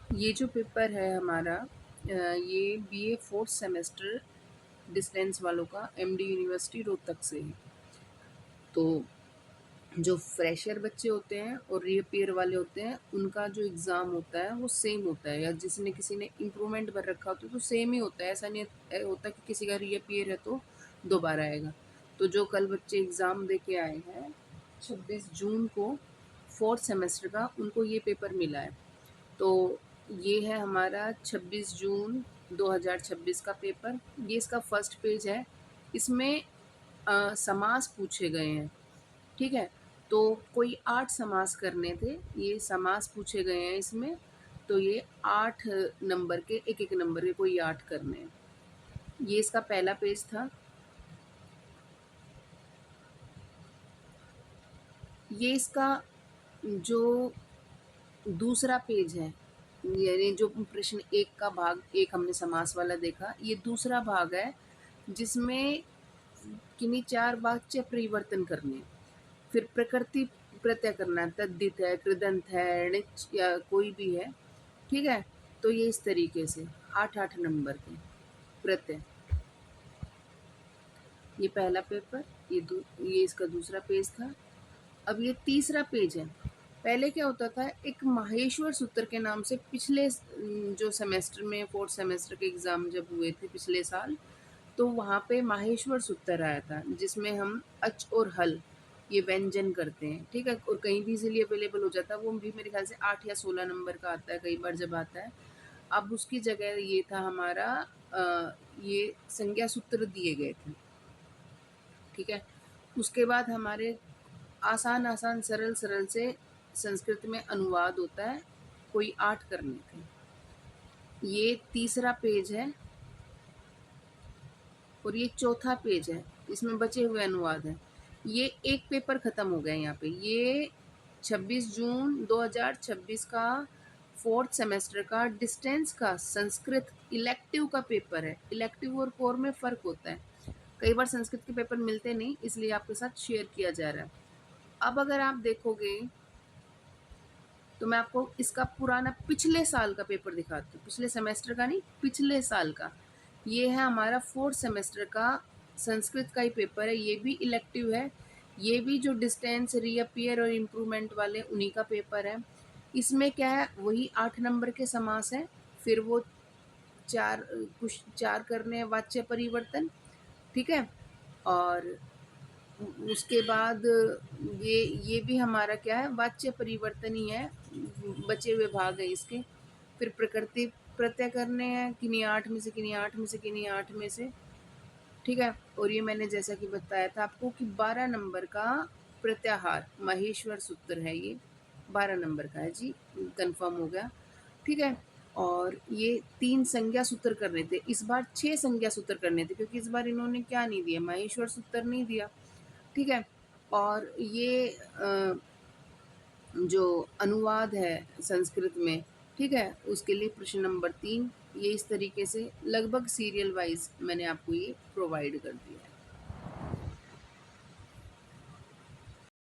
ये जो पेपर है हमारा ये बीए फोर्थ सेमेस्टर डिस्टेंस वालों का एमडी यूनिवर्सिटी रोहतक से है। तो जो फ्रेशर बच्चे होते हैं और रीअपीयर वाले होते हैं उनका जो एग्ज़ाम होता है वो सेम होता है, या जिसने किसी ने इम्प्रूवमेंट भर रखा होता है तो सेम ही होता है। ऐसा नहीं होता कि किसी का रीअपीयर है तो दोबारा आएगा। तो जो कल बच्चे एग्ज़ाम दे के आए हैं 26 जून को फोर्थ सेमेस्टर का, उनको ये पेपर मिला है। तो ये है हमारा 26 जून 2026 का पेपर। ये इसका फर्स्ट पेज है। इसमें समास पूछे गए हैं, ठीक है? तो कोई 8 समास करने थे, ये समास पूछे गए हैं इसमें। तो ये 8 नंबर के, एक-एक नंबर के कोई 8 करने हैं। ये इसका पहला पेज था। ये इसका जो दूसरा पेज है, यानी जो प्रश्न 1 का भाग 1 हमने समास वाला देखा, ये दूसरा भाग है जिसमें किन्हीं 4 वाक्य परिवर्तन करने हैं। फिर प्रकृति प्रत्यय करना है, तद्धित है, कृदंत है, णिच या कोई भी है, ठीक है? तो ये इस तरीके से 8-8 नंबर के प्रत्यय। ये पहला पेपर, ये इसका दूसरा पेज था। अब ये तीसरा पेज है। पहले क्या होता था, एक माहेश्वर सूत्र के नाम से पिछले जो सेमेस्टर में फोर्थ सेमेस्टर के एग्ज़ाम जब हुए थे पिछले साल, तो वहाँ पे माहेश्वर सूत्र आया था जिसमें हम अच और हल ये व्यंजन करते हैं, ठीक है? और कहीं भी इज़िली अवेलेबल हो जाता है, वो भी मेरे ख़्याल से 8 या 16 नंबर का आता है कई बार जब आता है। अब उसकी जगह ये था हमारा ये संज्ञा सूत्र दिए गए थे, ठीक है? उसके बाद हमारे आसान-आसान, सरल-सरल से संस्कृत में अनुवाद होता है, कोई 8 करने थे। ये तीसरा पेज है और ये चौथा पेज है, इसमें बचे हुए अनुवाद हैं। ये एक पेपर खत्म हो गया यहाँ पे। ये 26 जून 2026 का फोर्थ सेमेस्टर का डिस्टेंस का संस्कृत इलेक्टिव का पेपर है। इलेक्टिव और कोर में फ़र्क होता है। कई बार संस्कृत के पेपर मिलते नहीं, इसलिए आपके साथ शेयर किया जा रहा है। अब अगर आप देखोगे तो मैं आपको इसका पुराना पिछले साल का पेपर दिखाती हूँ। पिछले सेमेस्टर का नहीं, पिछले साल का। ये है हमारा फोर्थ सेमेस्टर का संस्कृत का ही पेपर है। ये भी इलेक्टिव है। ये भी जो डिस्टेंस, रीअपीयर और इम्प्रूवमेंट वाले उन्हीं का पेपर है। इसमें क्या है, वही 8 नंबर के समास हैं। फिर वो 4 कुछ 4 करने हैं वाच्य परिवर्तन, ठीक है? और उसके बाद ये भी हमारा क्या है, वाच्य परिवर्तन ही है, बचे हुए भाग हैं इसके। फिर प्रकृति प्रत्यय करने हैं, किन्हीं 8 में से, किन्हीं 8 में से, किन्हीं 8 में से, ठीक है? और ये मैंने जैसा कि बताया था आपको कि 12 नंबर का प्रत्याहार माहेश्वर सूत्र है ये, 12 नंबर का है जी, कन्फर्म हो गया, ठीक है? और ये 3 संज्ञा सूत्र करने थे, इस बार 6 संज्ञा सूत्र करने थे क्योंकि इस बार इन्होंने क्या नहीं दिया, माहेश्वर सूत्र नहीं दिया, ठीक है? और ये जो अनुवाद है संस्कृत में, ठीक है? उसके लिए प्रश्न नंबर 3, ये इस तरीके से लगभग सीरियल वाइज़ मैंने आपको ये प्रोवाइड कर दिया है।